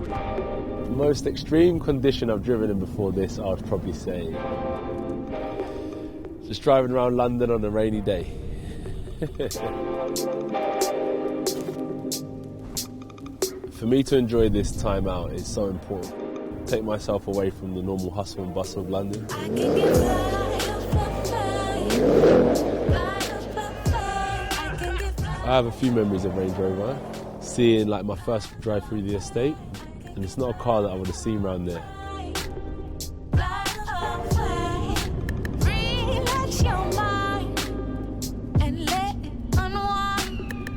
The most extreme condition I've driven in before this, I would probably say, just driving around London on a rainy day. For me to enjoy this time out is so important. Take myself away from the normal hustle and bustle of London. I have a few memories of Range Rover. Seeing like my first drive through the estate, and it's not a car that I would have seen around there.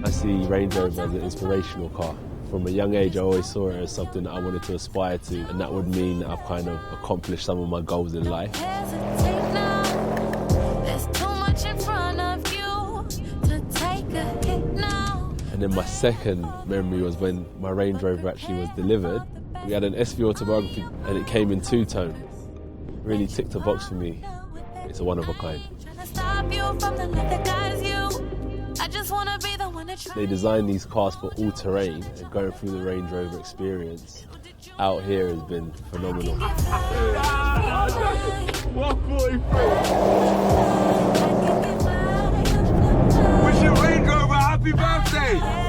I see Range Rover as an inspirational car. From a young age, I always saw it as something that I wanted to aspire to, and that would mean that I've kind of accomplished some of my goals in life. And then my second memory was when my Range Rover actually was delivered. We had an SV autobiography and it came in two-tone. Really ticked a box for me. It's a one of a kind. They designed these cars for all terrain, and going through the Range Rover experience out here has been phenomenal. Wish your Range Rover happy birthday!